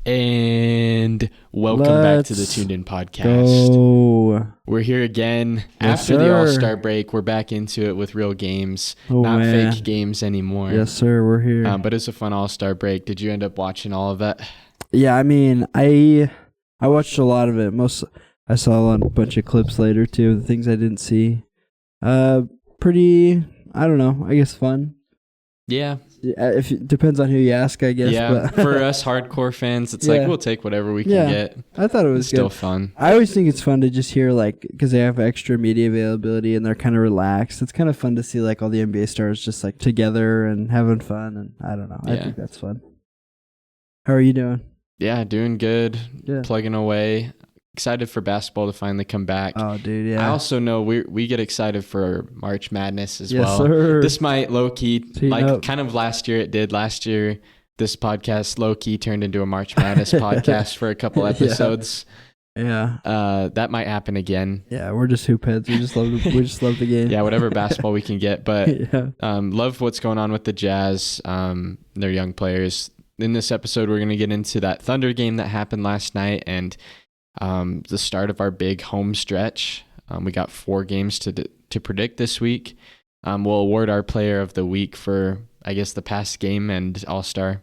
And welcome back to the Tuned In podcast. Go. We're here again Yes, after the sir. All-Star break. We're back into it with real games, Oh, not man. fake games anymore. Yes, sir. We're here. But it's a fun All-Star break. Did you end up watching all of it? Yeah, I mean, I watched a lot of it. I saw a bunch of clips later too. The things I didn't see. Pretty. I don't know. I guess fun. Yeah. If it depends on who you ask, I guess. Yeah. But For us hardcore fans, it's Yeah. like we'll take whatever we can Yeah. get. I thought it was It's still good. fun. I always think it's fun to just hear, like, because they have extra media availability and they're kind of relaxed. It's kind of fun to see, like, all the NBA stars just, like, together and having fun. And I don't know. I Yeah. think that's fun. How are you doing? Yeah, doing good. Yeah. Plugging away. Excited for basketball to finally come back. Oh, dude, yeah. I also know we get excited for March Madness as Yes, well. sir. This might low-key, Heating like up. kind of last year it did. Last year, this podcast low-key turned into a March Madness podcast for a couple Yeah. episodes. Yeah. That might happen again. Yeah, we're just hoop heads. We just love the game. Yeah, whatever basketball we can get. But Yeah. love what's going on with the Jazz. Their young players. In this episode, we're going to get into that Thunder game that happened last night and the start of our big home stretch. We got 4 games to predict this week. We'll award our player of the week for, I guess, the past game and All-Star.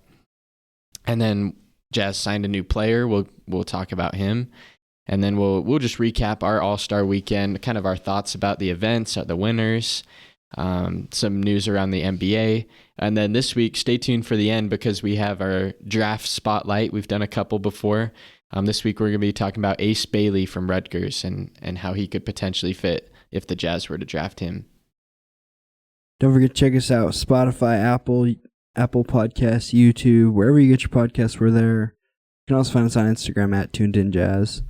And then Jazz signed a new player. We'll talk about him. And then we'll just recap our All-Star weekend, kind of our thoughts about the events, the winners, some news around the NBA. And then this week, stay tuned for the end because we have our draft spotlight. We've done a couple before. This week, we're going to be talking about Ace Bailey from Rutgers and how he could potentially fit if the Jazz were to draft him. Don't forget to check us out. Spotify, Apple Podcasts, YouTube, wherever you get your podcasts, we're there. You can also find us on Instagram at tunedinjazz.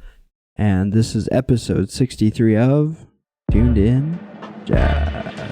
And this is episode 63 of Tuned In Jazz.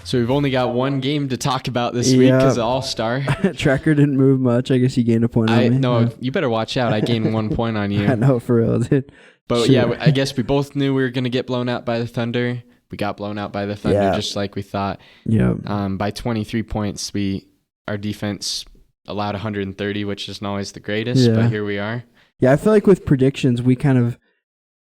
So we've only got one game to talk about this week because of All-Star. Tracker didn't move much. I guess you gained a point on me. No, you better watch out. I gained 1 point on you. I know, for real, dude. But Sure. yeah, I guess we both knew we were going to get blown out by the Thunder. We got blown out by the Thunder just like we thought. Yeah. By 23 points, our defense allowed 130, which isn't always the greatest, but here we are. Yeah, I feel like with predictions, we kind of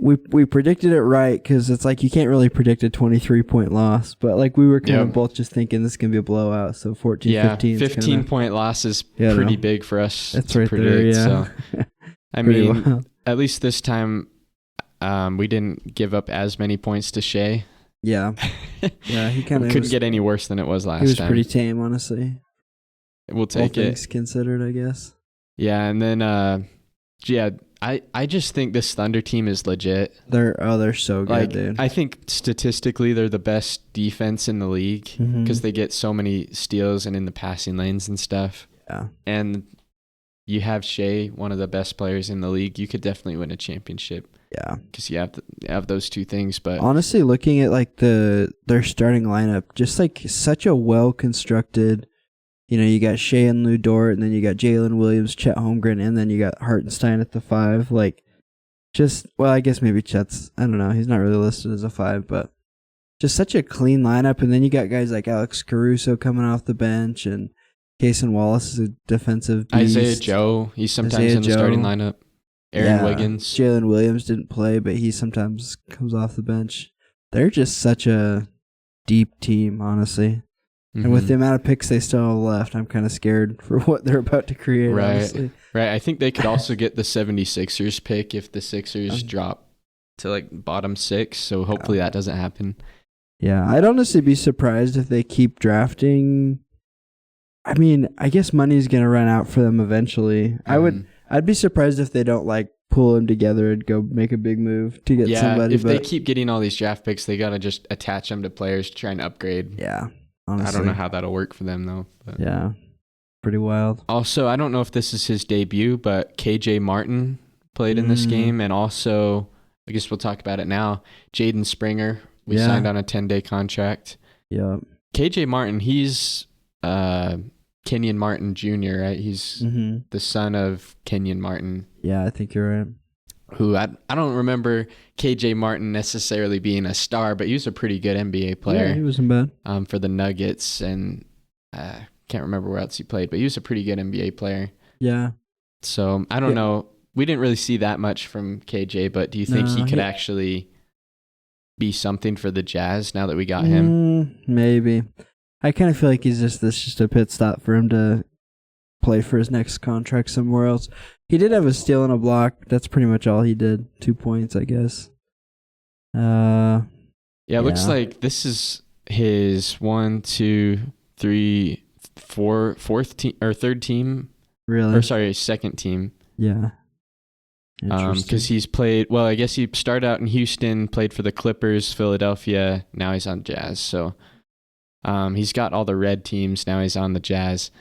we predicted it right because it's like you can't really predict a 23-point loss, but like we were kind of both just thinking this is gonna be a blowout. So 14-15. 15-point loss is Yeah, pretty big for us That's to right predict. there. Yeah. So I Pretty mean, wild. at least this time, we didn't give up as many points to Shea. Yeah. Yeah, he kind of couldn't get any worse than it was last time. He was pretty tame, honestly. We'll All take it. things considered, I guess. Yeah, and then I just think this Thunder team is legit. They're so good, dude. I think statistically they're the best defense in the league because they get so many steals and in the passing lanes and stuff. Yeah. And you have Shea, one of the best players in the league. You could definitely win a championship. Yeah. Because you have those two things. But honestly, looking at like their starting lineup, just like such a well constructed. You know, you got Shea and Lou Dort, and then you got Jalen Williams, Chet Holmgren, and then you got Hartenstein at the 5. Like, I guess maybe Chet's, I don't know, he's not really listed as a 5, but just such a clean lineup. And then you got guys like Alex Caruso coming off the bench, and Cason Wallace is a defensive beast. Isaiah Joe, he's sometimes in the starting lineup. Aaron Wiggins. Jalen Williams didn't play, but he sometimes comes off the bench. They're just such a deep team, honestly. And with the amount of picks they still have left, I'm kind of scared for what they're about to create, honestly. Right. I think they could also get the 76ers pick if the Sixers drop to like bottom 6. So hopefully that doesn't happen. Yeah, I'd honestly be surprised if they keep drafting. I mean, I guess money's going to run out for them eventually. I'd be surprised if they don't like pull them together and go make a big move to get somebody. If they keep getting all these draft picks, they got to just attach them to players to try and upgrade. Yeah. Honestly. I don't know how that'll work for them, though. But. Yeah, pretty wild. Also, I don't know if this is his debut, but KJ Martin played in this game. And also, I guess we'll talk about it now, Jaden Springer. We signed on a 10-day contract. Yeah. KJ Martin, he's Kenyon Martin Jr., right? He's the son of Kenyon Martin. Yeah, I think you're right. who I don't remember KJ Martin necessarily being a star, but he was a pretty good NBA player. Yeah, he wasn't bad. For the Nuggets, and can't remember where else he played, but he was a pretty good NBA player. Yeah. So I don't know. We didn't really see that much from KJ, but do you think he could actually be something for the Jazz now that we got him? Maybe. I kind of feel like this is just a pit stop for him to play for his next contract somewhere else. He did have a steal and a block. That's pretty much all he did. 2 points, I guess. It looks like this is his 1, 2, 3, 4, fourth team or third team. Really? Or sorry, second team. Yeah. Because he's played, well, I guess he started out in Houston, played for the Clippers, Philadelphia. Now he's on Jazz. So he's got all the red teams. Now he's on the Jazz.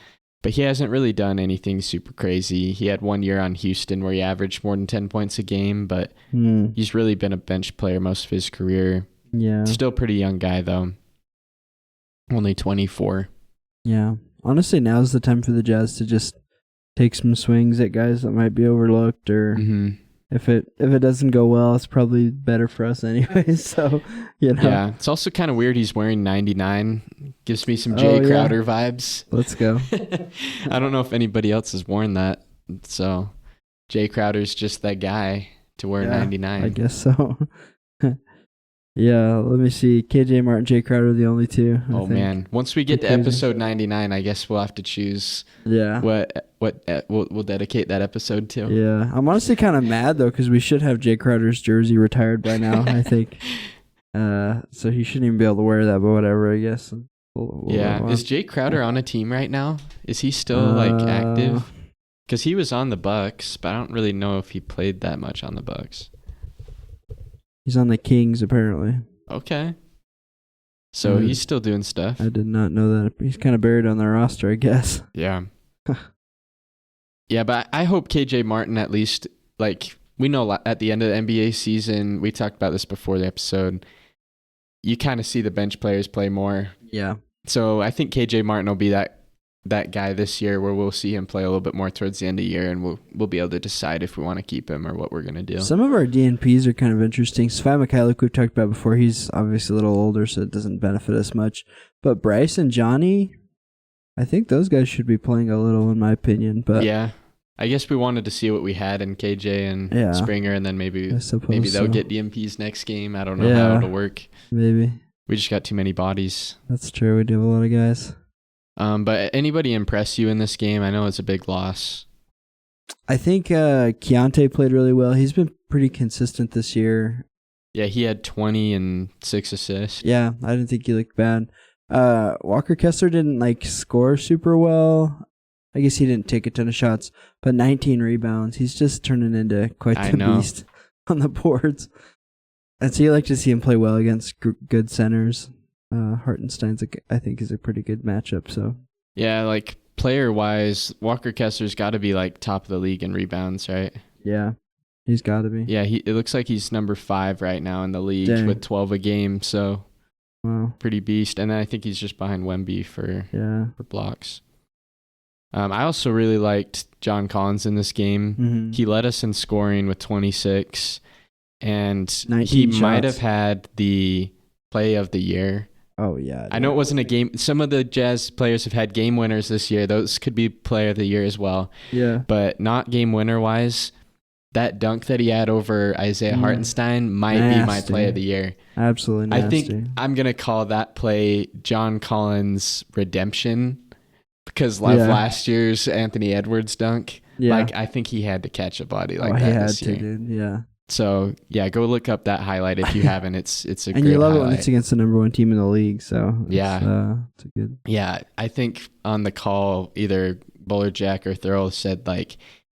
But he hasn't really done anything super crazy. He had 1 year on Houston where he averaged more than 10 points a game, but he's really been a bench player most of his career. Yeah. Still pretty young guy, though. Only 24. Yeah. Honestly, now's the time for the Jazz to just take some swings at guys that might be overlooked, or if it doesn't go well, it's probably better for us anyway. So, Yeah, it's also kind of weird he's wearing 99. Gives me some Jay Crowder vibes. Let's go. I don't know if anybody else has worn that. So, Jay Crowder's just that guy to wear 99. I guess so. Yeah, let me see. KJ Martin, Jay Crowder, the only two. I think. Man, once we get to episode 99, I guess we'll have to choose. What we'll dedicate that episode to. Yeah, I'm honestly kind of mad though because we should have Jay Crowder's jersey retired by now. I think. So he shouldn't even be able to wear that, but whatever. I guess. Is Jay Crowder on a team right now? Is he still active? Because he was on the Bucks, but I don't really know if he played that much on the Bucks. He's on the Kings, apparently. Okay. So he's still doing stuff. I did not know that. He's kind of buried on their roster, I guess. Yeah. Yeah, but I hope KJ Martin at least, we know at the end of the NBA season, we talked about this before the episode, you kind of see the bench players play more. Yeah. So I think KJ Martin will be that guy this year where we'll see him play a little bit more towards the end of the year, and we'll be able to decide if we want to keep him or what we're going to do. Some of our DNPs are kind of interesting. Svi Mikhailuk, we've talked about before. He's obviously a little older, so it doesn't benefit us much. But Bryce and Johnny, I think those guys should be playing a little, in my opinion. But yeah, I guess we wanted to see what we had in KJ and Springer, and then maybe they'll get DNPs next game. I don't know how it'll work. Maybe. We just got too many bodies. That's true. We do have a lot of guys. But anybody impress you in this game? I know it's a big loss. I think Keontae played really well. He's been pretty consistent this year. Yeah, he had 20 and 6 assists. Yeah, I didn't think he looked bad. Walker Kessler didn't score super well. I guess he didn't take a ton of shots, but 19 rebounds. He's just turning into quite the beast on the boards. And so you like to see him play well against good centers. Hartenstein's, I think, is a pretty good matchup. So yeah, player-wise, Walker Kessler's got to be top of the league in rebounds, right? Yeah, he's got to be. Yeah, it looks like he's number 5 right now in the league with 12 a game. So pretty beast. And then I think he's just behind Wemby for blocks. I also really liked John Collins in this game. Mm-hmm. He led us in scoring with 26, and he might have had the play of the year. Oh, yeah. I know it wasn't a game. Some of the Jazz players have had game winners this year. Those could be player of the year as well. Yeah. But not game winner-wise. That dunk that he had over Isaiah Hartenstein might be my play of the year. Absolutely nasty. I think I'm going to call that play John Collins' redemption because last year's Anthony Edwards dunk, I think he had to catch a body that this year. He had to, dude. Yeah. So, go look up that highlight if you haven't. It's a great highlight. And you love it when it's against the number 1 team in the league. So, it's a good. Yeah, I think on the call, either Bullerjack or Thurl said,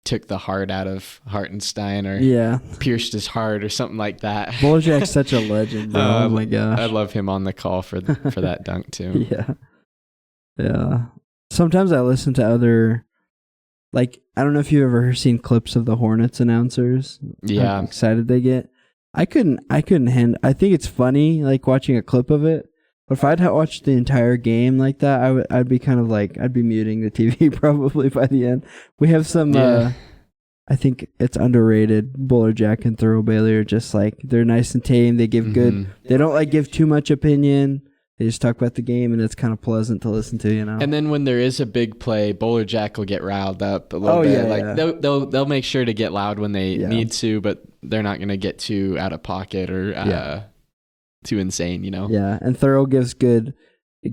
took the heart out of Hartenstein or pierced his heart or something like that. Bullerjack's such a legend, bro. Oh, my gosh. I love him on the call for that dunk, too. Yeah. Yeah. Sometimes I listen to other... I don't know if you've ever seen clips of the Hornets announcers. Yeah. How excited they get. I couldn't I think it's funny, watching a clip of it. But if I'd watched the entire game like that, I'd be kind of I'd be muting the TV probably by the end. We have some, I think it's underrated. Bowler Jack and Thurl Bailey are just like, they're nice and tame. They give good. They don't like give too much opinion. They just talk about the game, and it's kind of pleasant to listen to, you know. And then when there is a big play, Bowler Jack will get riled up a little bit. They'll make sure to get loud when they need to, but they're not going to get too out of pocket or too insane, you know. Yeah, and Thurl gives good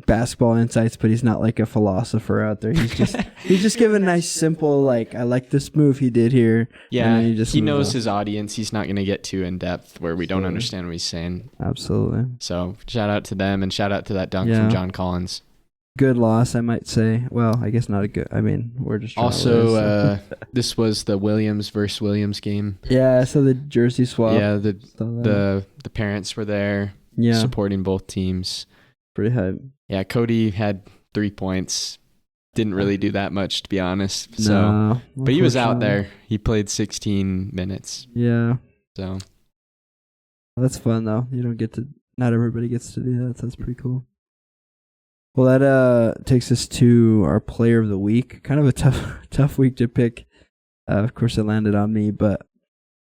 basketball insights, but he's not like a philosopher out there. He's just giving nice, simple, like, I like this move he did here. Yeah, he knows his audience. He's not going to get too in depth where we don't understand what he's saying. Absolutely. So shout out to them, and shout out to that dunk from John Collins. Good loss, I might say. Well, I guess not a good. I mean, we're just also this was the Williams versus Williams game. Yeah, so the jersey swap. Yeah, the parents were there, supporting both teams. Pretty hype. Yeah, Cody had 3 points. Didn't really do that much, to be honest. So, but he was out there. He played 16 minutes. Yeah. So well, that's fun though. You don't get to. Not everybody gets to do that. So that's pretty cool. Well, that takes us to our player of the week. Kind of a tough week to pick. Of course, it landed on me, but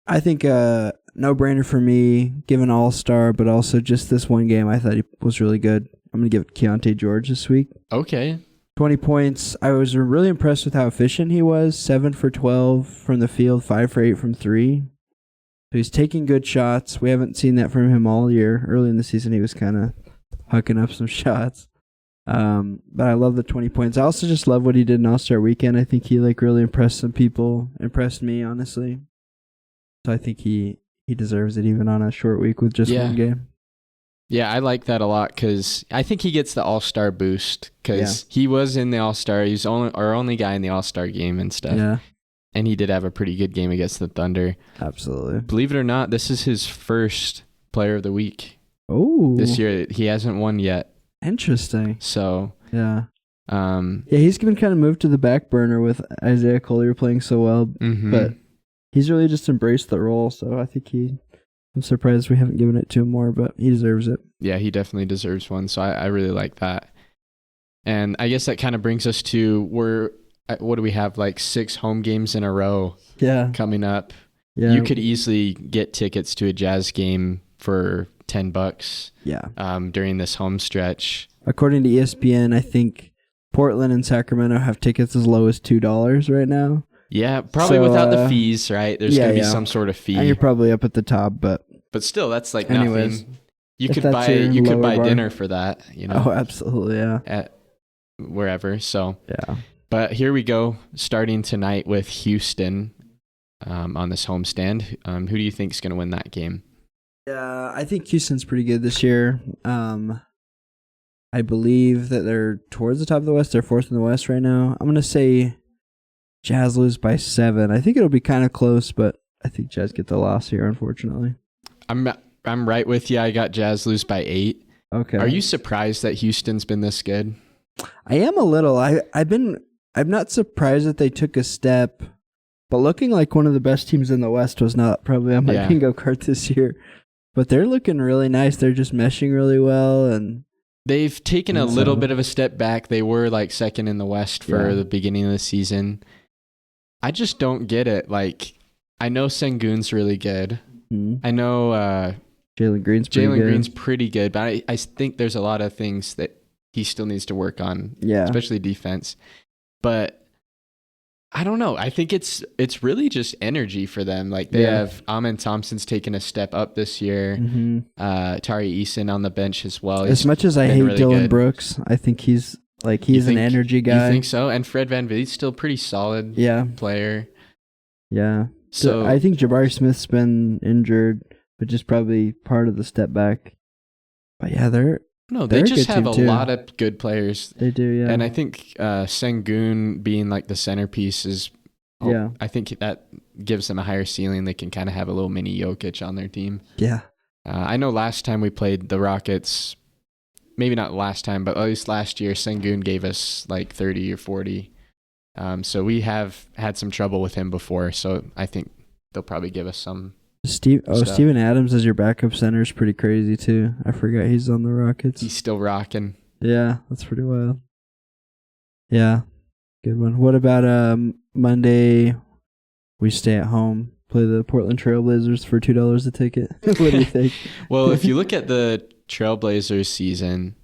I think no-brainer for me, given All-Star, but also just this one game, I thought he was really good. I'm going to give it Keontae George this week. Okay. 20 points. I was really impressed with how efficient he was. 7 for 12 from the field, 5 for 8 from 3. So he's taking good shots. We haven't seen that from him all year. Early in the season, he was kind of hucking up some shots. But I love the 20 points. I also just love what he did in All-Star Weekend. I think he really impressed some people. Impressed me, honestly. So I think he deserves it even on a short week with just one game. Yeah, I like that a lot because I think he gets the All-Star boost because he was in the All-Star. He's our only guy in the All-Star game and stuff. Yeah. And he did have a pretty good game against the Thunder. Absolutely. Believe it or not, this is his first Player of the Week. Oh. This year. He hasn't won yet. Interesting. So. Yeah. He's been kind of moved to the back burner with Isaiah Collier playing so well. Mm-hmm. But he's really just embraced the role. So I think I'm surprised we haven't given it to him more, but he deserves it. Yeah, he definitely deserves one. So I really like that. And I guess that kind of brings us to what do we have, like 6 home games in a row coming up. Yeah. You could easily get tickets to a Jazz game for $10 during this home stretch. According to ESPN, I think Portland and Sacramento have tickets as low as $2 right now. Yeah, probably without the fees, right? There's going to be some sort of fee. And you're probably up at the top, but still, that's like nothing. You could buy dinner for that, you know. Oh, absolutely, yeah. At wherever. So yeah. But here we go, starting tonight with Houston on this homestand. Who do you think is going to win that game? Yeah, I think Houston's pretty good this year. I believe that they're towards the top of the West. They're 4th in the West right now. I'm going to say Jazz lose by 7. I think it'll be kind of close, but I think Jazz get the loss here, unfortunately. I'm right with you. I got Jazz lose by 8. Okay. Are you surprised that Houston's been this good? I am a little. I'm not surprised that they took a step, but looking like one of the best teams in the West was not probably on my bingo card this year. But they're looking really nice. They're just meshing really well, and they've taken a little bit of a step back. They were like 2nd in the West for the beginning of the season. I just don't get it. Like, I know Sengun's really good. Mm-hmm. I know Jalen Green's pretty good, but I think there's a lot of things that he still needs to work on, especially defense. But I don't know. I think it's really just energy for them. Like they have Amen Thompson's taken a step up this year. Mm-hmm. Tari Eason on the bench as well. As much as I hate really Dylan Brooks, I think he's an energy guy. You think so? And Fred VanVleet's still pretty solid player. Yeah. So I think Jabari Smith's been injured, which is probably part of the step back. But yeah, they just have a lot of good players. They do, yeah. And I think Sengun being like the centerpiece is, I think that gives them a higher ceiling. They can kind of have a little mini Jokic on their team. Yeah. I know last time we played the Rockets, maybe not last time, but at least last year, Sengun gave us like 30 or 40. So we have had some trouble with him before. So I think they'll probably give us some. Steven Adams as your backup center is pretty crazy too. I forgot he's on the Rockets. He's still rocking. Yeah, that's pretty wild. Yeah, good one. What about Monday? we stay at home, play the Portland Trailblazers for $2 a ticket. What do you think? Well, if you look at the Trailblazers season,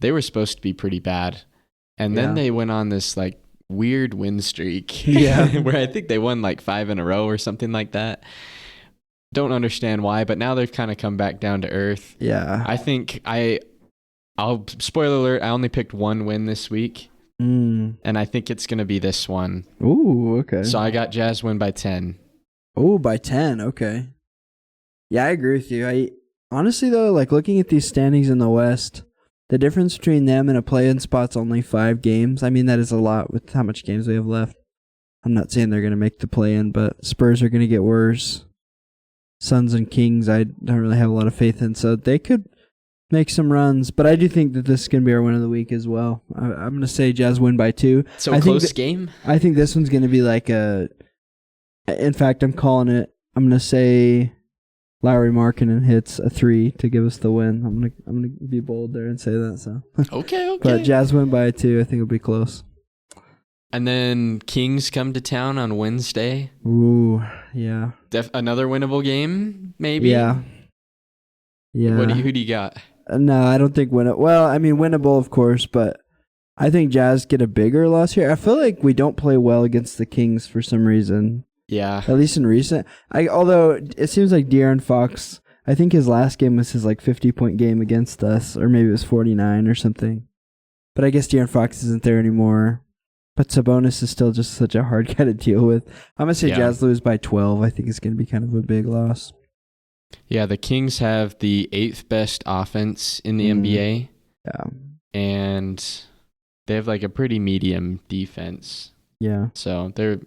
they were supposed to be pretty bad. And then they went on this like weird win streak. Yeah. Where I think they won like 5 in a row or something like that. Don't understand why, but now they've kind of come back down to earth. Yeah. I think I'll spoiler alert, I only picked one win this week. And I think it's going to be this one. Ooh, okay. So I got Jazz win by 10. Oh, by 10. Okay. Yeah, I agree with you. I honestly, though, like looking at these standings in the West, the difference between them and a play-in spot's only 5 games. I mean, that is a lot with how much games we have left. I'm not saying they're going to make the play-in, but Spurs are going to get worse. Suns and Kings, I don't really have a lot of faith in, so they could make some runs, but I do think that this is going to be our win of the week as well. I'm going to say Jazz win by 2. So a close game? I think this one's going to be like in fact, I'm calling it. I'm going to say Lowry Markkanen hits a 3 to give us the win. I'm going to be bold there and say that. So Okay. But Jazz win by 2. I think it'll be close. And then Kings come to town on Wednesday. Ooh, yeah. Another winnable game, maybe? Yeah. Yeah. Who do you got? No, I don't think winnable. Well, I mean, winnable, of course, but I think Jazz get a bigger loss here. I feel like we don't play well against the Kings for some reason. Yeah. At least in recent. Although it seems like De'Aaron Fox, I think his last game was his like 50-point game against us, or maybe it was 49 or something. But I guess De'Aaron Fox isn't there anymore. But Sabonis is still just such a hard guy to deal with. I'm going to say Jazz lose by 12. I think it's going to be kind of a big loss. Yeah, the Kings have the 8th best offense in the NBA. Yeah. And they have like a pretty medium defense. Yeah. So they're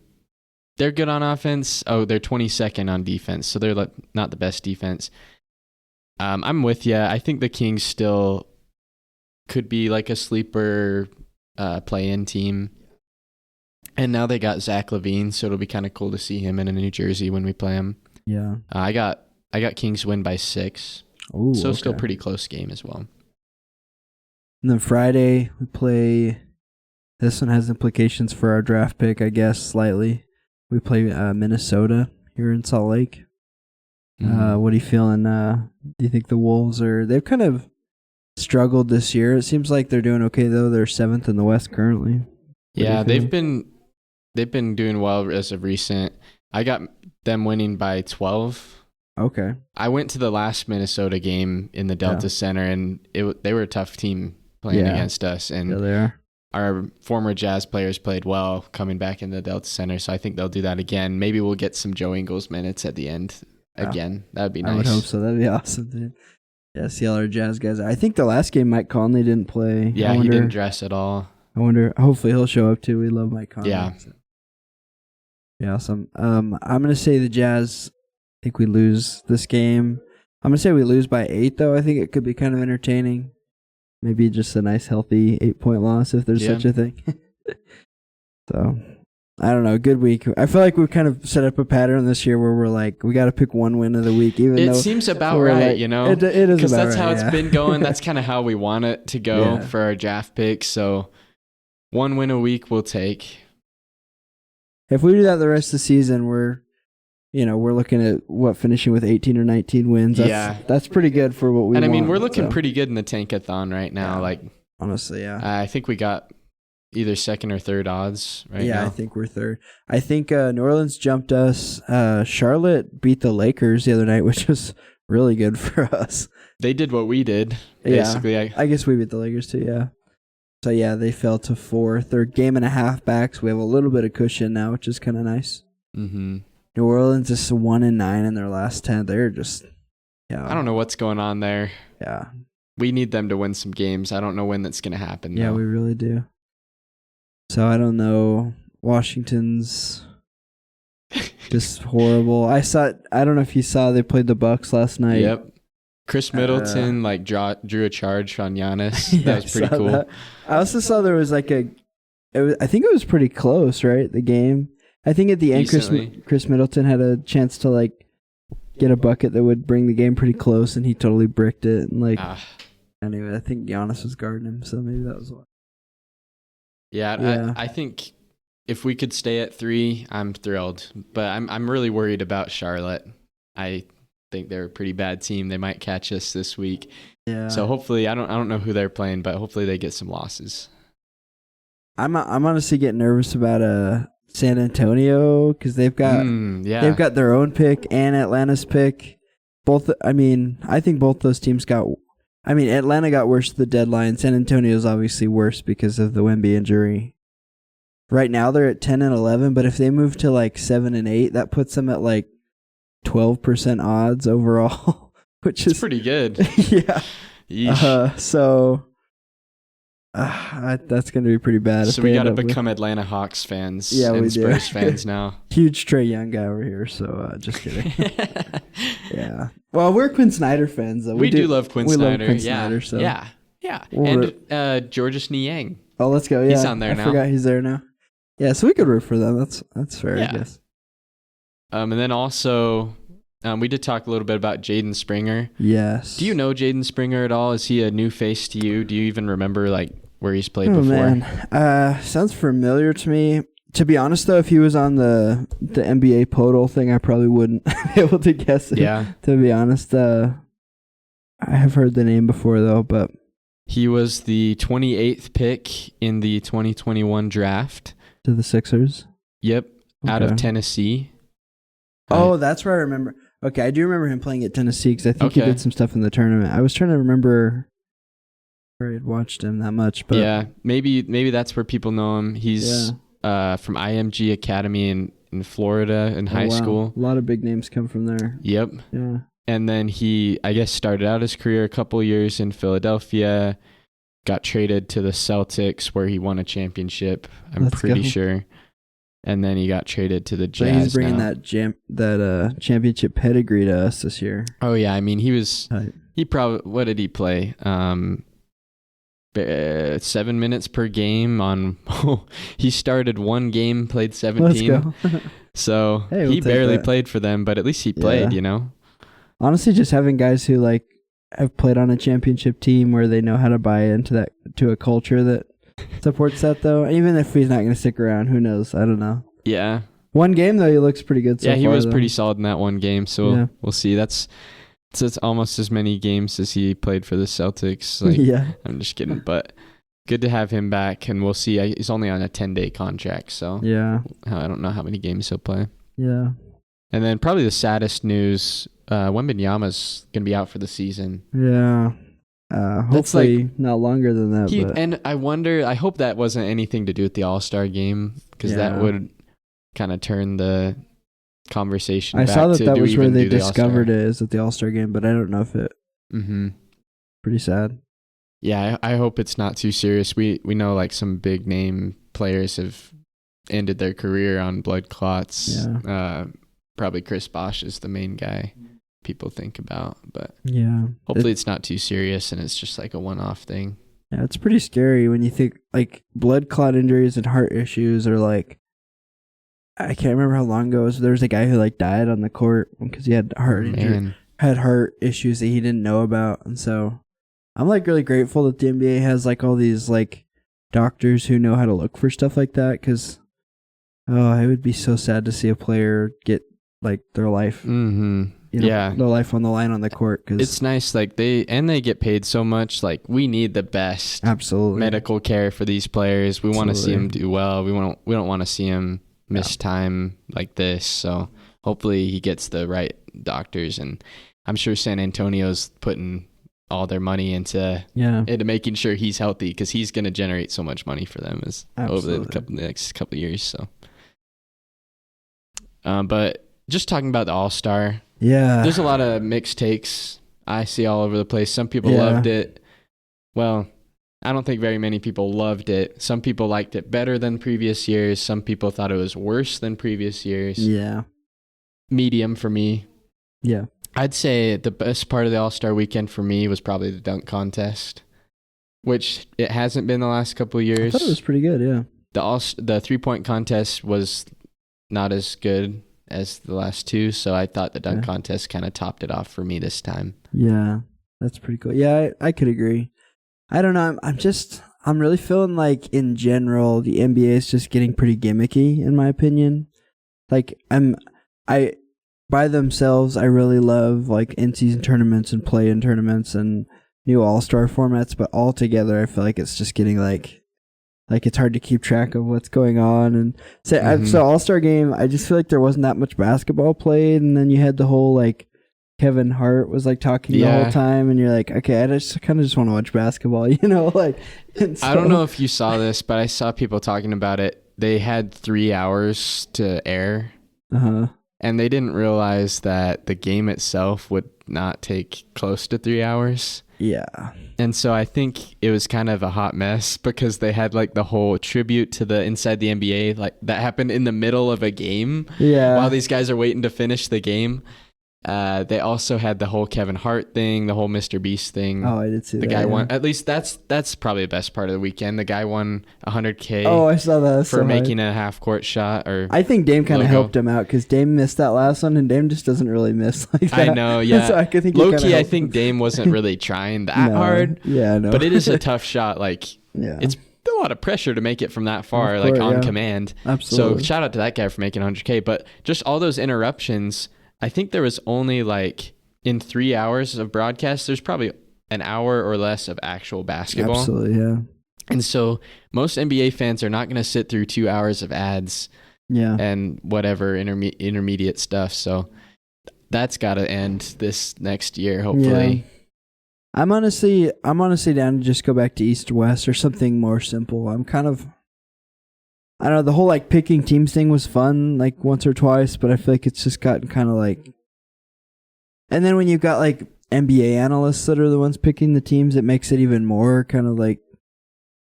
good on offense. Oh, they're 22nd on defense. So they're not the best defense. I'm with you. I think the Kings still could be like a sleeper play-in team. And now they got Zach LaVine, so it'll be kind of cool to see him in a New Jersey when we play him. Yeah. I got Kings win by 6. Ooh, so still pretty close game as well. And then Friday, we play... This one has implications for our draft pick, I guess, slightly. We play Minnesota here in Salt Lake. What are you feeling? Do you think the Wolves they've kind of struggled this year. It seems like they're doing okay, though. They're 7th in the West currently. Yeah, they've been doing well as of recent. I got them winning by 12. Okay. I went to the last Minnesota game in the Delta Center, and they were a tough team playing against us. And they are. Our former Jazz players played well coming back in the Delta Center, so I think they'll do that again. Maybe we'll get some Joe Ingles minutes at the end again. That would be nice. I would hope so. That'd be awesome, dude. Yeah, see all our Jazz guys. I think the last game Mike Conley didn't play. Yeah, he didn't dress at all. I wonder. Hopefully he'll show up too. We love Mike Conley. Yeah. Yeah, awesome. I'm gonna say the Jazz. I think we lose this game. I'm gonna say we lose by 8, though. I think it could be kind of entertaining. Maybe just a nice, healthy 8-point loss if there's such a thing. So, I don't know. Good week. I feel like we've kind of set up a pattern this year where we're like, we got to pick one win of the week. It seems about right, like, you know? It is because about that's right, how it's been going. That's kind of how we want it to go for our draft picks. So, one win a week we'll take. If we do that the rest of the season, we're looking at finishing with 18 or 19 wins. That's pretty good for what we want. And I mean, we're looking pretty good in the tankathon right now. Like, honestly, I think we got either second or third odds right now. Yeah, I think we're third. I think New Orleans jumped us. Charlotte beat the Lakers the other night, which was really good for us. They did what we did, basically. Yeah, I guess we beat the Lakers too, yeah. So, yeah, they fell to 4th. They're game and a half back, so we have a little bit of cushion now, which is kind of nice. Mm-hmm. New Orleans is 1-9 in their last 10. They're just, I don't know what's going on there. Yeah. We need them to win some games. I don't know when that's going to happen. Yeah, we really do. So, I don't know. Washington's just horrible. I don't know if you saw they played the Bucks last night. Yep. Chris Middleton drew a charge on Giannis. That was pretty cool. That. I also saw there was I think it was pretty close, right? The game. I think at the end, Chris Middleton had a chance to get a bucket that would bring the game pretty close, and he totally bricked it. And anyway, I think Giannis was guarding him, so maybe that was why. Yeah. I think if we could stay at 3, I'm thrilled. But I'm really worried about Charlotte. I think they're a pretty bad team. They might catch us this week. Yeah. So hopefully, I don't know who they're playing, but hopefully they get some losses. I'm honestly getting nervous about San Antonio because they've got their own pick and Atlanta's pick. I think both those teams got. Atlanta got worse at the deadline. San Antonio's obviously worse because of the Wemby injury. Right now they're at 10 and 11, but if they move to like 7 and 8, that puts them at like 12% odds overall, which is pretty good. Yeah. That's going to be pretty bad. So we got to become Atlanta Hawks fans and Spurs fans now. Huge Trae Young guy over here, so just kidding. Yeah. Well, we're Quinn Snyder fans, though. We do love Quinn Snyder. Love Quinn Snyder, so. Yeah. And Georges Niang. Oh, let's go. Yeah. He's on there now. I forgot he's there now. Yeah, so we could root for them. That's fair, I guess. And then also, we did talk a little bit about Jaden Springer. Yes. Do you know Jaden Springer at all? Is he a new face to you? Do you even remember where he's played before? Man. Sounds familiar to me. To be honest, though, if he was on the NBA Podol thing, I probably wouldn't be able to guess it. Yeah. To be honest, I have heard the name before, though, but... He was the 28th pick in the 2021 draft. To the Sixers? Yep. Okay. Out of Tennessee. Oh, that's where I remember. Okay, I do remember him playing at Tennessee because I think he did some stuff in the tournament. I was trying to remember where I had watched him that much. But yeah, maybe that's where people know him. He's from IMG Academy in Florida in high school. A lot of big names come from there. Yep. Yeah. And then he, I guess, started out his career a couple years in Philadelphia, got traded to the Celtics where he won a championship, I'm pretty sure. And then he got traded to the Jazz. So he's bringing that championship pedigree to us this year. Oh, yeah. I mean, he probably, what did he play? 7 minutes per game on, he started one game, played 17. Let's go. So he barely played for them, but at least he played, you know? Honestly, just having guys who have played on a championship team where they know how to buy into to a culture that supports that, though. Even if he's not going to stick around, who knows? I don't know. Yeah. One game, though, he looks pretty good so far. Yeah, he was pretty solid in that one game, so we'll see. It's almost as many games as he played for the Celtics. I'm just kidding, but good to have him back, and we'll see. He's only on a 10-day contract, so I don't know how many games he'll play. Yeah. And then probably the saddest news, Wembanyama's going to be out for the season. Yeah. Hopefully not longer than that. And I hope that wasn't anything to do with the All-Star game, because that would kind of turn the conversation back. I saw that was where they discovered it, is at the All-Star game, but I don't know if it... Mm-hmm. Pretty sad. Yeah, I hope it's not too serious. We know some big name players have ended their career on blood clots. Yeah. Probably Chris Bosh is the main guy people think about, but hopefully it's not too serious and it's just a one-off thing. Yeah, it's pretty scary when you think blood clot injuries and heart issues are I can't remember how long ago it was. There was a guy who died on the court because he had heart issues that he didn't know about, and so I'm really grateful that the NBA has all these doctors who know how to look for stuff like that, because it would be so sad to see a player get their life. Mm-hmm. Their life on the line on the court. Cause it's nice, they get paid so much. We need the best medical care for these players. We want to see them do well. We don't want to see them miss time like this. So hopefully he gets the right doctors, and I'm sure San Antonio's putting all their money into making sure he's healthy, because he's going to generate so much money for them over the next couple of years. So, but just talking about the All-Star. Yeah. There's a lot of mixed takes I see all over the place. Some people loved it. Well, I don't think very many people loved it. Some people liked it better than previous years. Some people thought it was worse than previous years. Yeah. Medium for me. Yeah. I'd say the best part of the All-Star weekend for me was probably the dunk contest, which it hasn't been the last couple of years. I thought it was pretty good, yeah. The three-point contest was not as good as the last two, so I thought the dunk contest kind of topped it off for me this time. Yeah, that's pretty cool. Yeah, I could agree. I don't know. I'm really feeling like in general the NBA is just getting pretty gimmicky in my opinion. Like I by themselves I really love like in-season tournaments and play-in tournaments and new all-star formats, but all together I feel like it's just getting like it's hard to keep track of what's going on. And so all-star game, I just feel like there wasn't that much basketball played, and then you had the whole like Kevin Hart was like talking the whole time, and you're like, okay, I just kind of just want to watch basketball, you know? Like, so, I don't know if you saw this, but I saw people talking about it. They had 3 hours to air, and they didn't realize that the game itself would not take close to 3 hours. Yeah. And so I think it was kind of a hot mess because they had like the whole tribute to the Inside the NBA, like that happened in the middle of a game. Yeah. While these guys are waiting to finish the game. They also had the whole Kevin Hart thing, the whole Mr. Beast thing. Oh, I did see that. The guy won. At least that's probably the best part of the weekend. The guy won $100K. Oh, I saw that. For making a half court shot. Or I think Dame kind of helped him out because Dame missed that last one, and Dame just doesn't really miss like that. I know, yeah. So I think low-key, I think Dame wasn't really trying that hard. Yeah, I know. But it is a tough shot. Like, it's a lot of pressure to make it from that far, like on command. Absolutely. So shout out to that guy for making $100K. But just all those interruptions, I think there was only like in 3 hours of broadcast, there's probably an hour or less of actual basketball. Absolutely, yeah. And so most NBA fans are not going to sit through 2 hours of ads and whatever intermediate stuff. So that's got to end this next year, hopefully. Yeah. I'm honestly down to just go back to East West or something more simple. I don't know, the whole like picking teams thing was fun like once or twice, but I feel like it's just gotten kind of like, and then when you've got like NBA analysts that are the ones picking the teams, it makes it even more kind of like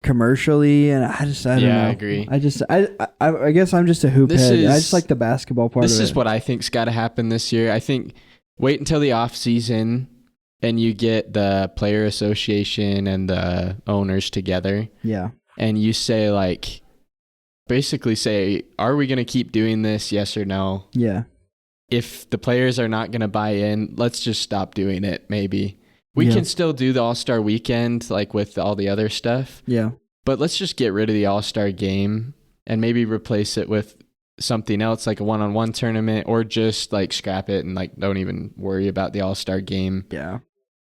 commercially, and I don't know. I agree. I guess I'm just a hoop head. I just like the basketball part of it. This is what I think's got to happen this year. I think wait until the off season and you get the player association and the owners together. Yeah. And you say like, basically say, are we going to keep doing this? Yes or no? Yeah. If the players are not going to buy in, let's just stop doing it. Maybe we can still do the All-Star weekend, like with all the other stuff. Yeah. But let's just get rid of the All-Star game and maybe replace it with something else, like a one-on-one tournament, or just like scrap it and like don't even worry about the All-Star game. Yeah.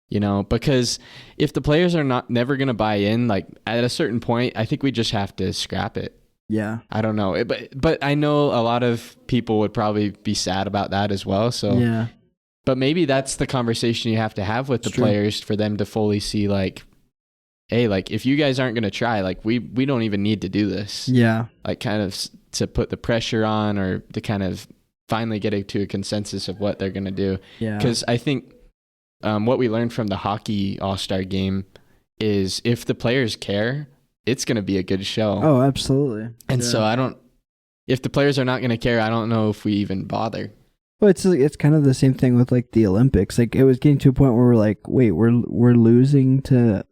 You know, because if the players are never going to buy in, like at a certain point, I think we just have to scrap it. Yeah. I don't know. But I know a lot of people would probably be sad about that as well. So, yeah. But maybe that's the conversation you have to have with the players for them to fully see like, hey, like if you guys aren't going to try, like we don't even need to do this. Yeah. Like kind of to put the pressure on or to kind of finally get to a consensus of what they're going to do. Yeah. Because I think what we learned from the hockey All-Star game is if the players care, it's going to be a good show. Oh, absolutely. And so if the players are not going to care, I don't know if we even bother. Well, it's kind of the same thing with like the Olympics. Like it was getting to a point where we're like, wait, we're losing to,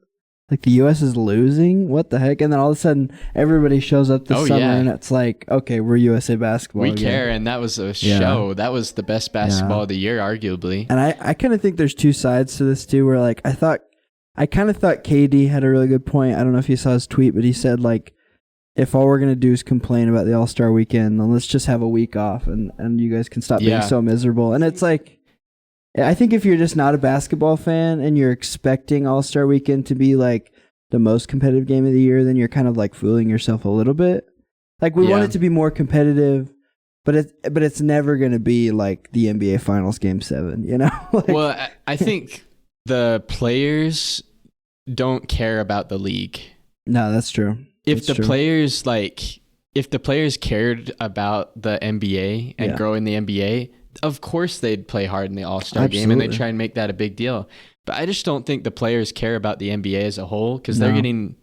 like the U.S. is losing? What the heck? And then all of a sudden everybody shows up this summer and it's like, okay, we're USA basketball. We again. care, and that was a show. That was the best basketball of the year, arguably. And I kind of think there's two sides to this too, where like I kind of thought KD had a really good point. I don't know if you saw his tweet, but he said like, if all we're going to do is complain about the All-Star weekend, then let's just have a week off and you guys can stop being so miserable. And it's like, I think if you're just not a basketball fan and you're expecting All-Star weekend to be like the most competitive game of the year, then you're kind of like fooling yourself a little bit. Like we want it to be more competitive, but it's never going to be like the NBA Finals Game 7, you know? Like, well, I think the players don't care about the league. No, that's true. If the players cared about the NBA and growing the NBA, of course they'd play hard in the All-Star game and they'd try and make that a big deal. But I just don't think the players care about the NBA as a whole because they're getting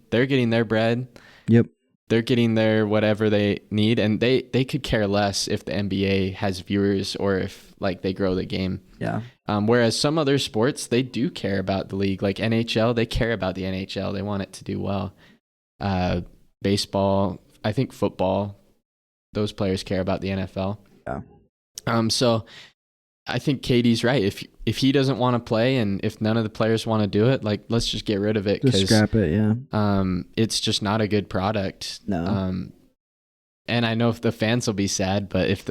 their bread. Yep. They're getting their whatever they need, and they could care less if the NBA has viewers or if like they grow the game. Yeah. Whereas some other sports, they do care about the league. Like NHL, they care about the NHL. They want it to do well. Baseball, I think football, those players care about the NFL. Yeah. So I think KD's right. If he doesn't want to play and if none of the players want to do it, like let's just get rid of it. Just scrap it, yeah. It's just not a good product. No. And I know if the fans will be sad, but if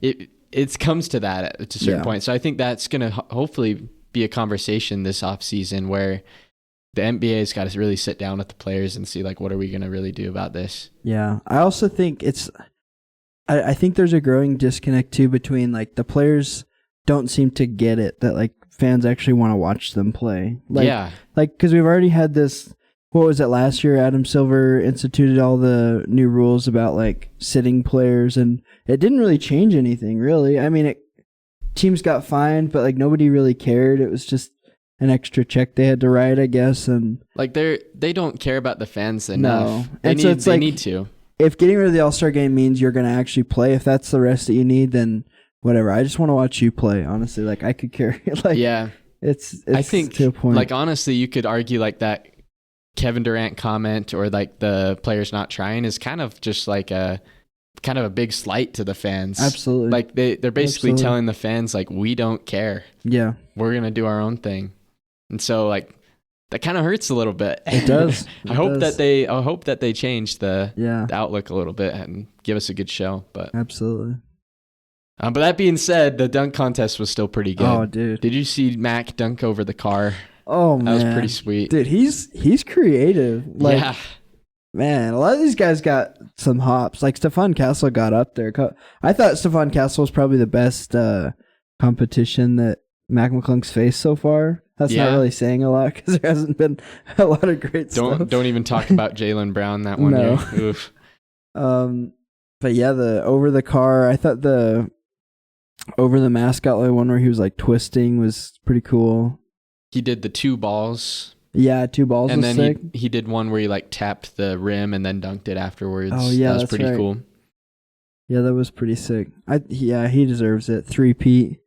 it comes to that at a certain point. So I think that's going to hopefully be a conversation this offseason where the NBA's got to really sit down with the players and see like, what are we going to really do about this? Yeah. I also think I think there's a growing disconnect too between like the players don't seem to get it that like fans actually want to watch them play. Like, yeah. Like, because we've already had this, what was it last year? Adam Silver instituted all the new rules about like sitting players, and it didn't really change anything really. I mean, teams got fined, but like nobody really cared. It was just an extra check they had to write, I guess. And like they don't care about the fans enough. No. They And need to. If getting rid of the All-Star game means you're going to actually play, if that's the rest that you need, then whatever. I just want to watch you play, honestly. Like, I could care. Like, yeah. It's I think, to a point. like, honestly, you could argue, like, that Kevin Durant comment or, like, the players not trying is kind of just, like, a big slight to the fans. Absolutely. Like, they're basically telling the fans, like, we don't care. Yeah. We're going to do our own thing. And so, like, that kind of hurts a little bit. It does. I hope that they change the outlook a little bit and give us a good show. But absolutely. But that being said, the dunk contest was still pretty good. Oh, dude! Did you see Mac dunk over the car? Oh man, that was pretty sweet. Dude, he's creative. Like, yeah. Man, a lot of these guys got some hops. Like Stephon Castle got up there. I thought Stephon Castle was probably the best competition that Mac McClung's faced so far. That's not really saying a lot because there hasn't been a lot of great stuff. Don't even talk about Jaylen Brown that one year. Oof. But yeah, the over the car, I thought the over the mascot line one where he was like twisting was pretty cool. He did the 2 balls. Yeah, 2 balls. And was then sick. he did one where he like tapped the rim and then dunked it afterwards. Oh yeah, that was pretty cool. Yeah, that was pretty sick. He deserves it. 3-peat.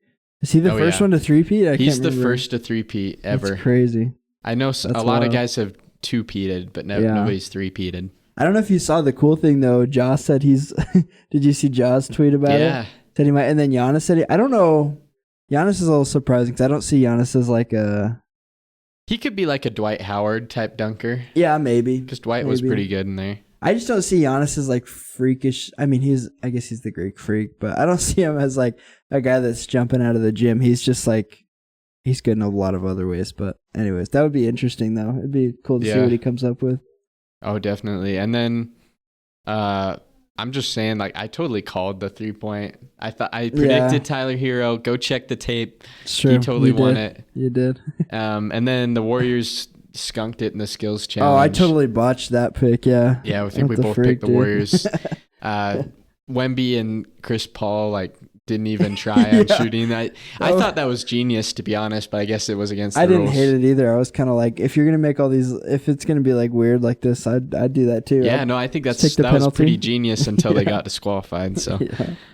Is he the first one to 3-peat? He's the first to 3-peat ever. That's crazy. I know a lot of guys have 2-peated, but nobody's 3-peated. I don't know if you saw the cool thing though. Josh said he's. Did you see Josh tweet about it? Yeah. Said he might, and then Giannis said I don't know. Giannis is a little surprising because I don't see Giannis as like a. He could be like a Dwight Howard type dunker. Yeah, maybe. Because Dwight was pretty good in there. I just don't see Giannis as like freakish. I mean, I guess he's the Greek freak, but I don't see him as like a guy that's jumping out of the gym. He's just like, he's good in a lot of other ways. But anyways, that would be interesting though. It'd be cool to see what he comes up with. Oh, definitely. And then, I'm just saying, like, I totally called the 3-point. I predicted Tyler Hero. Go check the tape. Sure, he totally won it. You did. And then the Warriors skunked it in the skills challenge. Oh, I totally botched that pick. Yeah. Yeah, I think we both picked the Warriors. Wemby and Chris Paul didn't even try on shooting. I thought that was genius, to be honest, but I guess it was against the rules. I didn't hate it either. I was kind of like, if you're gonna make all these, if it's gonna be like weird like this, I'd do that too. Yeah, I think that was pretty genius until they got disqualified. So,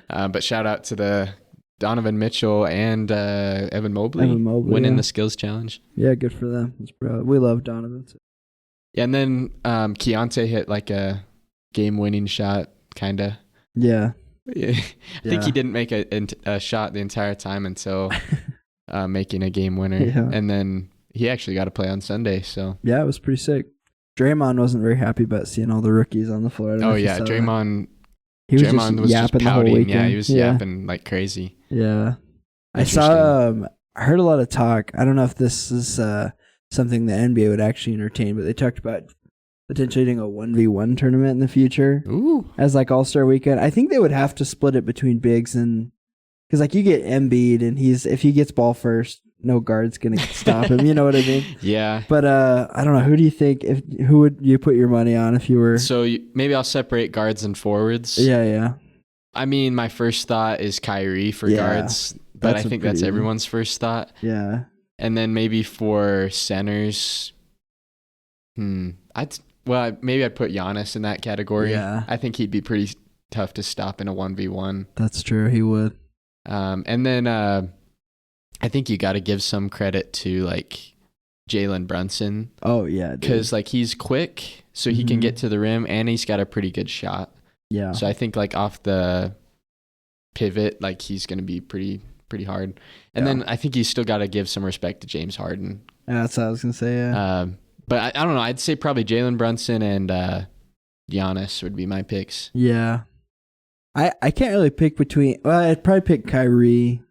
but shout out to the Donovan Mitchell and Evan Mobley winning the skills challenge. Yeah, good for them. We love Donovan. Yeah, and then Keontae hit like a game-winning shot, kind of. Yeah. I think he didn't make a shot the entire time until making a game winner. Yeah. And then he actually got to play on Sunday. So yeah, it was pretty sick. Draymond wasn't very happy about seeing all the rookies on the floor. Draymond was just pouting. Yeah, he was yapping like crazy. Yeah. I heard a lot of talk. I don't know if this is something the NBA would actually entertain, but they talked about potentially doing a 1v1 tournament in the future. Ooh. As like All-Star Weekend. I think they would have to split it between bigs and because like you get Embiid and if he gets ball first, no guard's gonna stop him. You know what I mean? Yeah. But I don't know. Who do you think? Who would you put your money on if you were? So maybe I'll separate guards and forwards. Yeah. I mean, my first thought is Kyrie for guards, but I think that's everyone's first thought. Yeah. And then maybe for centers, maybe I'd put Giannis in that category. Yeah. I think he'd be pretty tough to stop in a 1v1. That's true. He would. And then I think you got to give some credit to like Jalen Brunson. Oh, yeah. Because like he's quick, so he can get to the rim, and he's got a pretty good shot. Yeah. So I think like off the pivot, like he's going to be pretty hard. And then I think he's still got to give some respect to James Harden. Yeah, that's what I was gonna say. Yeah. But I don't know. I'd say probably Jalen Brunson and Giannis would be my picks. Yeah. I can't really pick between. Well, I'd probably pick Kyrie.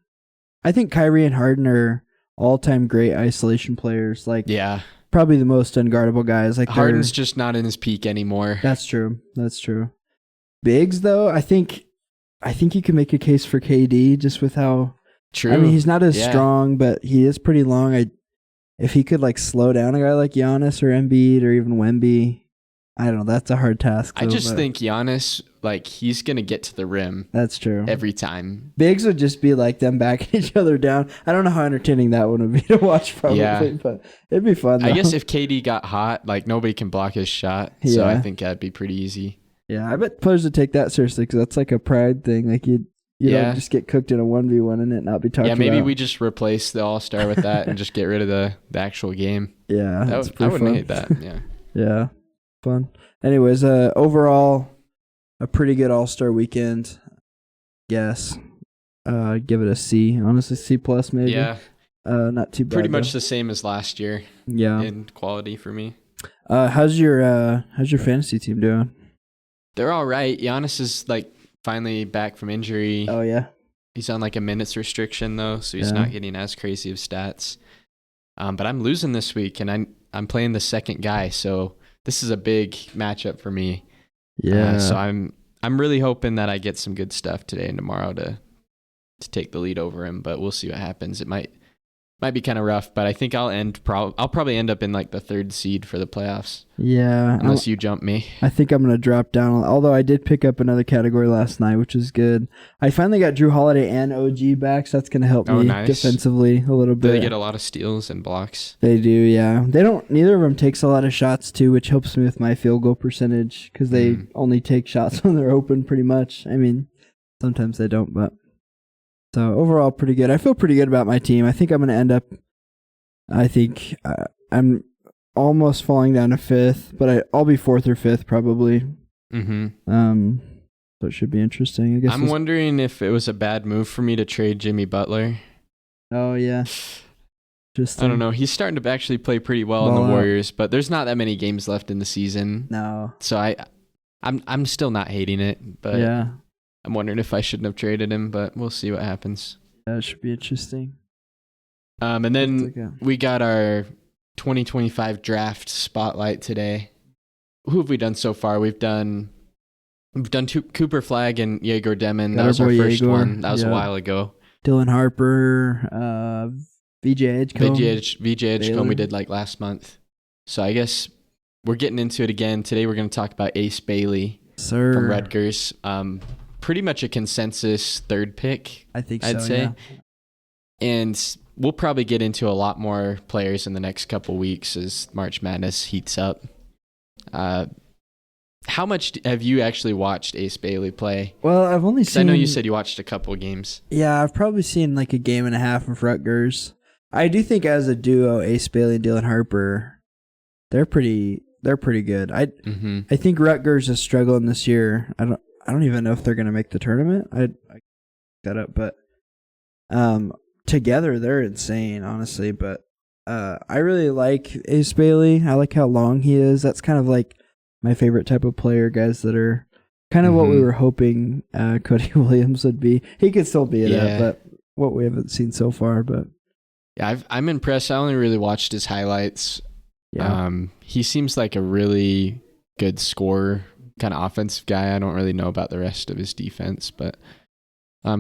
I think Kyrie and Harden are all-time great isolation players. Like, yeah, probably the most unguardable guys. Like, Harden's just not in his peak anymore. That's true. Bigs though, I think you can make a case for KD just with how. True. I mean, he's not as strong, but he is pretty long. If he could like slow down a guy like Giannis or Embiid or even Wemby, I don't know. That's a hard task. I just think Giannis, like, he's gonna get to the rim. That's true. Every time. Bigs would just be like them backing each other down. I don't know how entertaining that one would be to watch, probably, but it'd be fun. Though. I guess if KD got hot, like nobody can block his shot, so I think that'd be pretty easy. Yeah, I bet players would take that seriously because that's like a pride thing. Like you don't just get cooked in a 1v1 and it not be talked about. Yeah, maybe we just replace the All-Star with that and just get rid of the actual game. Yeah, I wouldn't hate that. Yeah. Yeah, fun. Anyways, overall, a pretty good All-Star weekend. Yes, give it a C. Honestly, C plus maybe. Yeah. Not too bad. Pretty much the same as last year. Yeah. In quality for me. How's your fantasy team doing? They're all right. Giannis is like finally back from injury. Oh yeah. He's on like a minutes restriction though, so he's not getting as crazy of stats. But I'm losing this week, and I'm playing the second guy, so this is a big matchup for me. Yeah. So I'm really hoping that I get some good stuff today and tomorrow to take the lead over him, but we'll see what happens. It might be kind of rough, but I think I'll probably end up in like the 3rd seed for the playoffs. Yeah. Unless you jump me. I think I'm going to drop down, although I did pick up another category last night, which is good. I finally got Drew Holiday and OG back, so that's going to help me defensively a little bit. They get a lot of steals and blocks. They do, yeah. Neither of them takes a lot of shots too, which helps me with my field goal percentage because they only take shots when they're open pretty much. I mean, sometimes they don't, but. So overall, pretty good. I feel pretty good about my team. I think I'm going to end up. I'm almost falling down to 5th, but I'll be 4th or 5th probably. So it should be interesting. I guess I'm wondering if it was a bad move for me to trade Jimmy Butler. Oh yeah. I don't know. He's starting to actually play pretty well in the Warriors, but there's not that many games left in the season. No. So I'm still not hating it, but yeah. I'm wondering if I shouldn't have traded him, but we'll see what happens. That should be interesting. And then we got our 2025 draft spotlight today. Who have we done so far? We've done Cooper Flagg and Yegor Demon. That was our first one. That was a while ago. Dylan Harper, VJ Edgecombe. VJ Edgecombe we did like last month. So I guess we're getting into it again. Today we're going to talk about Ace Bailey from Rutgers. Pretty much a consensus 3rd pick, I'd say. Yeah. And we'll probably get into a lot more players in the next couple weeks as March Madness heats up. How much have you actually watched Ace Bailey play? Well, I've only seen... I know you said you watched a couple games. Yeah, I've probably seen like a game and a half of Rutgers. I do think as a duo, Ace Bailey and Dylan Harper, they're pretty good. I think Rutgers is struggling this year. I don't even know if they're going to make the tournament. I that up, but together they're insane, honestly. But I really like Ace Bailey. I like how long he is. That's kind of like my favorite type of player, guys that are kind of what we were hoping Cody Williams would be. He could still be that, but what we haven't seen so far. But yeah, I'm impressed. I only really watched his highlights. Yeah. He seems like a really good scorer, kind of offensive guy. I don't really know about the rest of his defense, but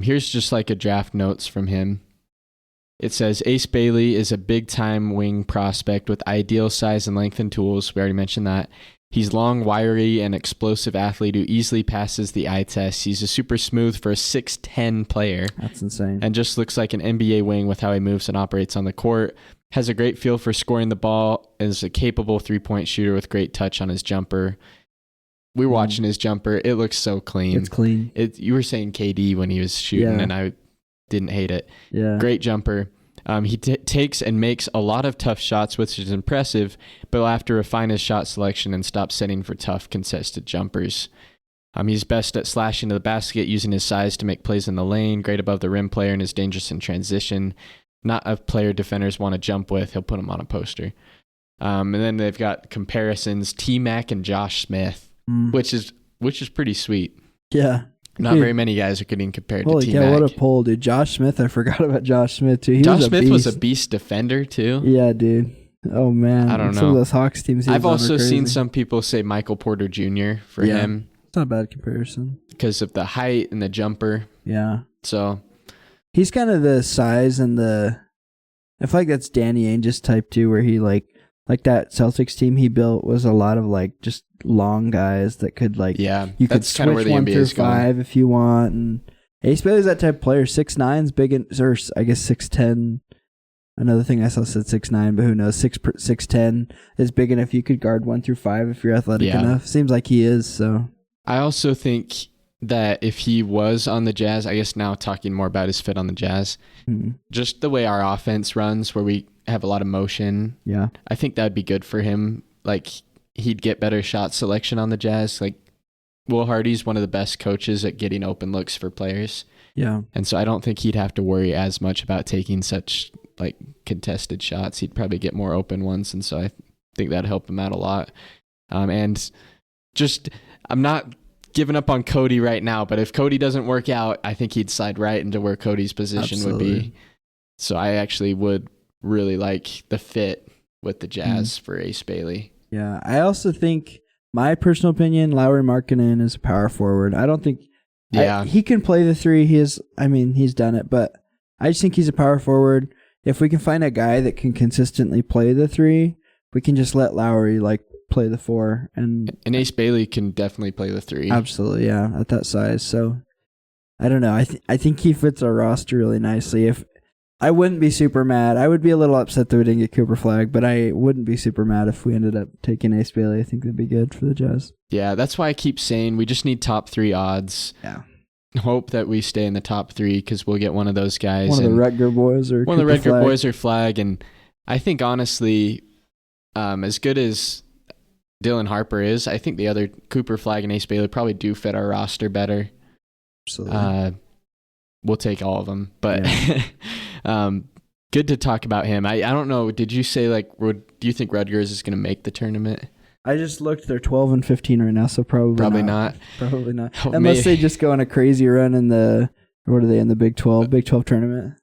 here's just like a draft notes from him. It says Ace Bailey is a big-time wing prospect with ideal size and length and tools. We already mentioned that. He's long, wiry, and explosive athlete who easily passes the eye test. He's a super smooth for a 6'10 player. That's insane. And just looks like an NBA wing with how he moves and operates on the court. Has a great feel for scoring the ball. Is a capable three-point shooter with great touch on his jumper. We were watching his jumper. It looks so clean. It's clean. You were saying KD when he was shooting, and I didn't hate it. Yeah. Great jumper. He takes and makes a lot of tough shots, which is impressive, but will have to refine his shot selection and stop setting for tough, contested jumpers. He's best at slashing to the basket, using his size to make plays in the lane, great above the rim player, and is dangerous in transition. Not a player defenders want to jump with. He'll put him on a poster. And then they've got comparisons, T-Mac and Josh Smith, which is pretty sweet. Yeah. Not very many guys are getting compared to T-Mac. Yeah, what a pull, dude. Josh Smith, I forgot about Josh Smith, too. Josh Smith was a beast defender, too. Yeah, dude. Oh, man. I don't know. Some of those Hawks teams. I've also seen some people say Michael Porter Jr. for him. It's not a bad comparison. Because of the height and the jumper. Yeah. So. He's kind of the size and I feel like that's Danny Ainge's type, too, where he, like that Celtics team he built was a lot of, like, just long guys that could, like, you could switch where the 1 through 5 if you want. And Ace Bailey's that type of player. 6'9", big, or I guess 6'10". Another thing I saw said 6'9", but who knows? 6'10" is big enough you could guard 1 through 5 if you're athletic enough. Seems like he is, so. I also think that if he was on the Jazz, I guess now talking more about his fit on the Jazz, just the way our offense runs where we have a lot of motion, I think that'd be good for him. Like, he'd get better shot selection on the Jazz. Like, Will Hardy's one of the best coaches at getting open looks for players. Yeah. And so I don't think he'd have to worry as much about taking such, like, contested shots. He'd probably get more open ones, and so I think that'd help him out a lot. And just, I'm not giving up on Cody right now, but if Cody doesn't work out, I think he'd slide right into where Cody's position would be. So I actually would really like the fit with the Jazz for Ace Bailey. Yeah, I also think, my personal opinion, Lauri Markkanen is a power forward. I don't think he can play the 3. He's done it, but I just think he's a power forward. If we can find a guy that can consistently play the 3, we can just let Lauri play the 4. And Ace Bailey can definitely play the 3. Absolutely, yeah, at that size. So I don't know. I think he fits our roster really nicely. If I wouldn't be super mad. I would be a little upset that we didn't get Cooper Flag, but I wouldn't be super mad if we ended up taking Ace Bailey. I think that'd be good for the Jazz. Yeah, that's why I keep saying we just need top 3 odds. Yeah. Hope that we stay in the top 3 because we'll get one of those guys. One of the Rutgers boys or one of the Rutgers boys or Flag. And I think, honestly, as good as Dylan Harper is, I think the other Cooper Flag and Ace Bailey probably do fit our roster better. Absolutely. We'll take all of them. But good to talk about him. I don't know. Did you say, do you think Rutgers is going to make the tournament? I just looked. They're 12-15 right now, so probably not. Probably not. Oh, unless they just go on a crazy run in what are they in the Big 12? Big 12 tournament?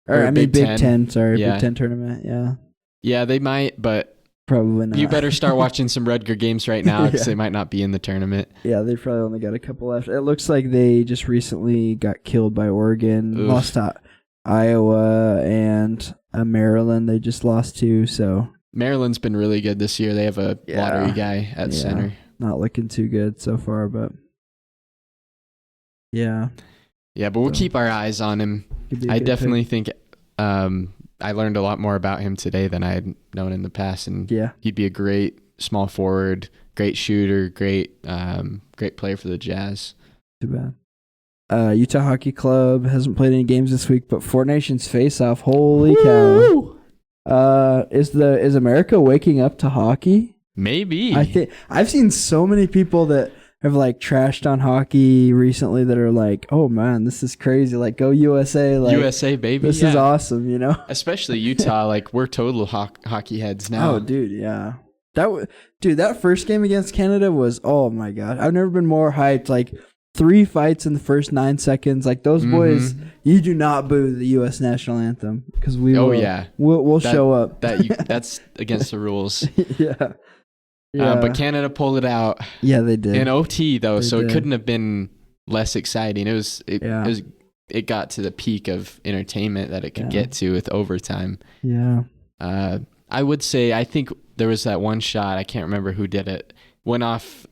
Big 10. Sorry, yeah. Big 10 tournament. Yeah. Yeah, they might, but probably not. You better start watching some Rutgers games right now because they might not be in the tournament. Yeah, they probably only got a couple left. It looks like they just recently got killed by Oregon, lost to Iowa, and Maryland. They just lost to, so. Maryland's been really good this year. They have a lottery guy at center. Not looking too good so far, but yeah. Yeah, but we'll keep our eyes on him. I definitely think I learned a lot more about him today than I had known in the past, and he'd be a great small forward, great shooter, great player for the Jazz. Too bad. Utah Hockey Club hasn't played any games this week, but Four Nations face-off. Holy cow! Is America waking up to hockey? Maybe. I think I've seen so many people that have trashed on hockey recently that are like, oh man, this is crazy. Go USA. USA, baby. This is awesome, Especially Utah. We're total hockey heads now. Oh, dude, yeah. That first game against Canada was, oh my God. I've never been more hyped. 3 fights in the first 9 seconds. Those boys, you do not boo the U.S. national anthem because we will. Oh, yeah. We'll show up. That's against the ruls. Yeah. But Canada pulled it out. Yeah, they did. In OT, though, it couldn't have been less exciting. It got to the peak of entertainment that it could get to with overtime. Yeah. I would say, I think there was that one shot, I can't remember who did it, went off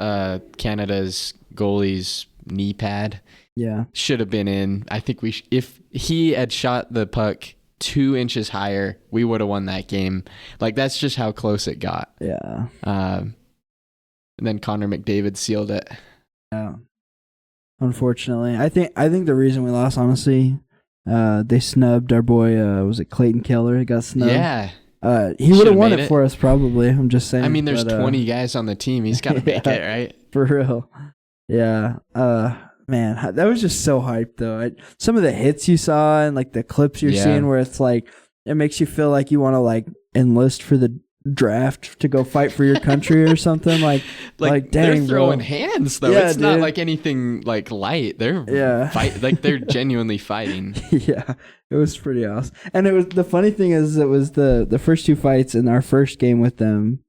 Canada's goalie's knee pad. Yeah. Should have been in. I think if he had shot the puck 2 inches higher, we would have won that game. That's just how close it got. Yeah. And then Connor McDavid sealed it. Yeah. Unfortunately, I think the reason we lost, honestly, they snubbed our boy. Was it Clayton Keller? He got snubbed. Yeah. He would have won it for us probably. I'm just saying. I mean, there's 20 guys on the team. He's got to make it, right? For real. Yeah. Man, that was just so hyped though. Some of the hits you saw and like the clips you're seeing where it's like it makes you feel like you want to like enlist for the draft to go fight for your country or something. Like dang, they're throwing bro. hands though. Yeah, it's not like anything like light. They're they're genuinely fighting. Yeah, it was pretty awesome. And it was the funny thing is it was the first two fights in our first game with them,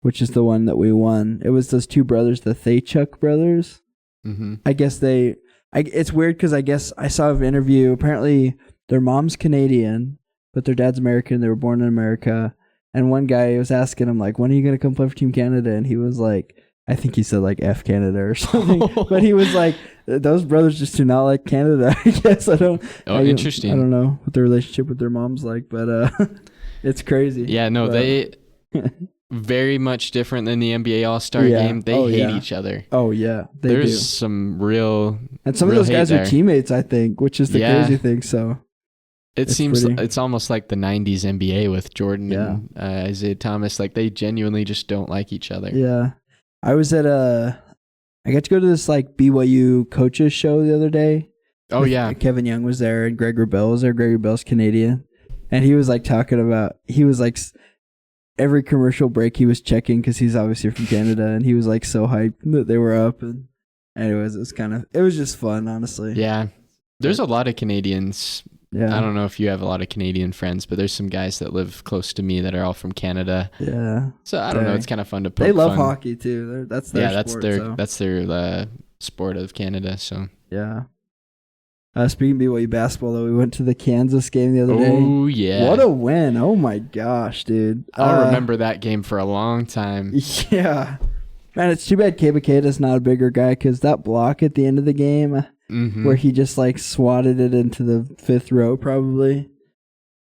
which is the one that we won. It was those two brothers, the Thaychuk brothers. Mm-hmm. I guess it's weird because I guess I saw an interview. Apparently, their mom's Canadian, but their dad's American. They were born in America. And one guy was asking him, like, when are you going to come play for Team Canada? And he was like, I think he said, like, F Canada or something. But he was like, those brothers just do not like Canada, I guess. Interesting. I don't know what their relationship with their mom's like, but it's crazy. Yeah, no, they... very much different than the NBA All-Star game. They hate each other. Oh, yeah. There's some real and some of those guys are teammates, I think, which is the crazy thing. So it seems it's almost like the 90s NBA with Jordan and Isaiah Thomas. Like, they genuinely just don't like each other. Yeah. I was at I got to go to this, like, BYU coaches show the other day. Oh, yeah. Kevin Young was there and Greg Wrubell was there. Greg Wrubell's Canadian. And he was, like, talking about... He was, like... Every commercial break he was checking because he's obviously from Canada, and he was like so hyped that they were up. And anyways, it was just fun, honestly. Yeah, there's a lot of Canadians. Yeah, I don't know if you have a lot of Canadian friends, but there's some guys that live close to me that are all from Canada. Yeah, so I don't know. It's kind of fun to. They love hockey too. That's their sport, that's their sport of Canada. So yeah. Speaking of BYU basketball, though, we went to the Kansas game the other day. Oh, yeah. What a win. Oh, my gosh, dude. I'll remember that game for a long time. Yeah. Man, it's too bad Kebaketa's not a bigger guy because that block at the end of the game where he just, like, swatted it into the fifth row probably.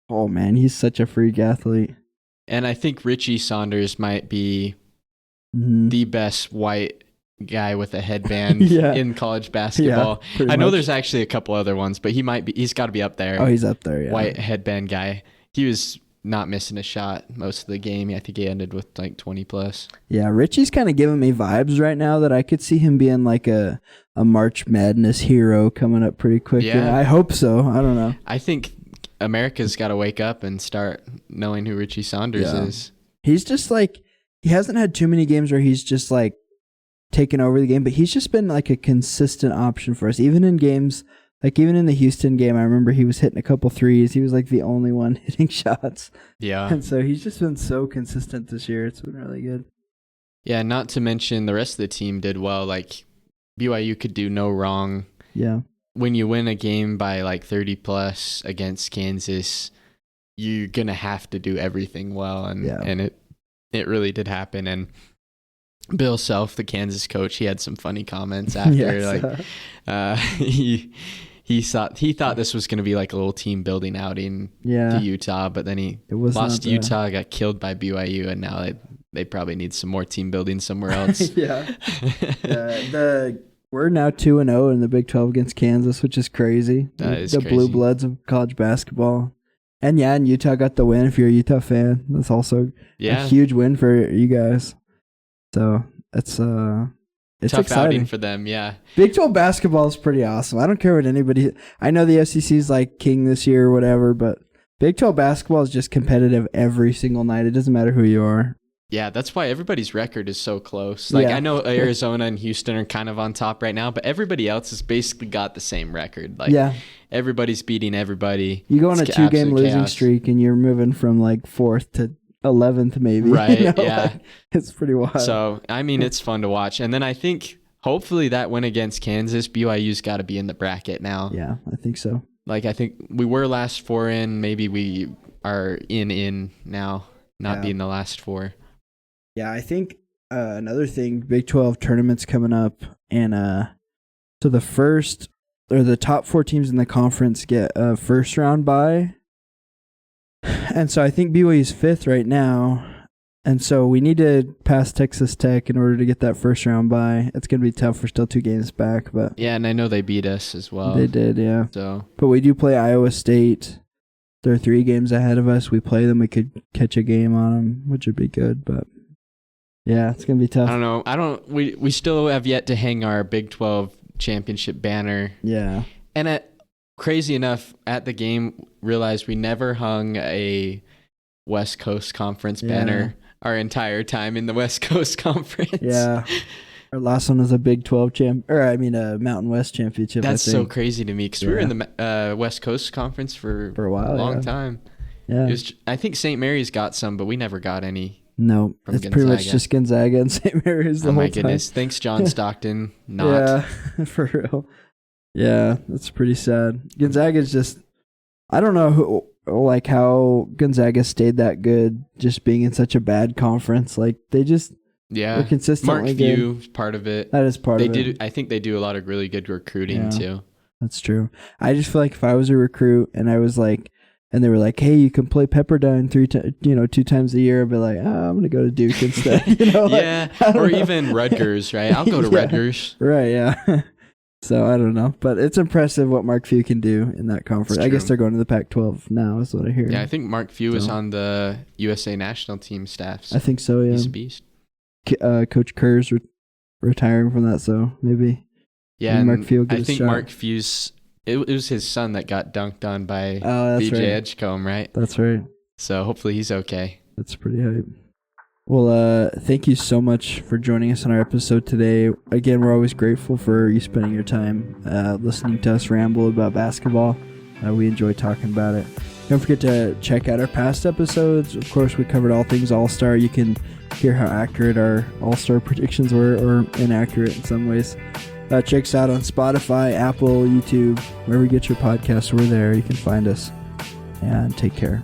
Oh, man, he's such a freak athlete. And I think Richie Saunders might be the best white guy with a headband in college basketball. I know there's actually a couple other ones, but he's got to be up there. Oh, he's up there, yeah. White headband guy. He was not missing a shot most of the game. I think he ended with like 20 plus. Yeah, Richie's kind of giving me vibes right now that I could see him being like a March Madness hero coming up pretty quick. Yeah. I hope so. I don't know. I think America's got to wake up and start knowing who Richie Saunders is. He's just like, he hasn't had too many games where he's just like taken over the game, but he's just been like a consistent option for us. Even in games, like even in the Houston game, I remember he was hitting a couple threes. He was like the only one hitting shots. Yeah. And so he's just been so consistent this year. It's been really good. Yeah, not to mention the rest of the team did well. Like BYU could do no wrong. Yeah. When you win a game by like 30 plus against Kansas, you're going to have to do everything well. And it really did happen. And Bill Self, the Kansas coach, he had some funny comments after. He thought this was going to be like a little team building outing to Utah, but then he lost to Utah, got killed by BYU, and now they probably need some more team building somewhere else. We're now 2-0 in the Big 12 against Kansas, which is crazy. That is the crazy. Blue Bloods of college basketball. And Utah got the win. If you're a Utah fan, that's also a huge win for you guys. So it's tough exciting. outing for them, yeah. Big 12 basketball is pretty awesome. I don't care what anybody... I know the SEC's like king this year or whatever, but Big 12 basketball is just competitive every single night. It doesn't matter who you are. Yeah, that's why everybody's record is so close. Like I know Arizona and Houston are kind of on top right now, but everybody else has basically got the same record. Like everybody's beating everybody. You go on a 2-game losing streak and you're moving from like 4th to 11th maybe. Right, yeah. Like, it's pretty wild. So, I mean, it's fun to watch. And then I think hopefully that win against Kansas, BYU's got to be in the bracket now. Yeah, I think so. Like, I think we were last 4 in. Maybe we are in now, not being the last 4. Yeah, I think another thing, Big 12 tournaments coming up. And so the top 4 teams in the conference get a first round bye. And so I think BYU's 5th right now. And so we need to pass Texas Tech in order to get that first round bye. It's going to be tough. We're still 2 games back. But yeah, and I know they beat us as well. They did, yeah. So, but we do play Iowa State. They're 3 games ahead of us. We play them. We could catch a game on them, which would be good. But Yeah, it's gonna be tough. I don't know. We still have yet to hang our Big 12 championship banner. Yeah. And crazy enough, at the game, realized we never hung a West Coast Conference banner our entire time in the West Coast Conference. Yeah. Our last one was a Big 12 a Mountain West championship. That's so crazy to me because we were in the West Coast Conference for a while, a long time. Yeah. I think St. Mary's got some, but we never got any. No, it's Gonzaga. pretty much just Gonzaga and St. Mary's the whole time. Oh my goodness. Thanks, John Stockton. Yeah, for real. Yeah, that's pretty sad. Gonzaga's just, I don't know how Gonzaga stayed that good just being in such a bad conference. Like, they just were consistently Mark Few is part of it. That is part of it. I think they do a lot of really good recruiting too. That's true. I just feel like if I was a recruit and I was like, and they were like, "Hey, you can play Pepperdine 2 times a year," I'd be like, "I'm gonna go to Duke instead." Or even Rutgers, right? I'll go to Rutgers. Right? Yeah. So I don't know, but it's impressive what Mark Few can do in that conference. I guess they're going to the Pac-12 now, is what I hear. Yeah, I think Mark Few is on the USA national team staff. I think so. Yeah. He's a beast. Coach Kerr's retiring from that, so maybe. Yeah, Mark Few will get I think shot. Mark Few's. It was his son that got dunked on by BJ right. Edgecombe, right? That's right. So hopefully he's okay. That's pretty hype. Well, thank you so much for joining us on our episode today. Again, we're always grateful for you spending your time listening to us ramble about basketball. We enjoy talking about it. Don't forget to check out our past episodes. Of course, we covered all things All-Star. You can hear how accurate our All-Star predictions were, or inaccurate in some ways. Check us out on Spotify, Apple, YouTube, wherever you get your podcasts. We're there. You can find us. And take care.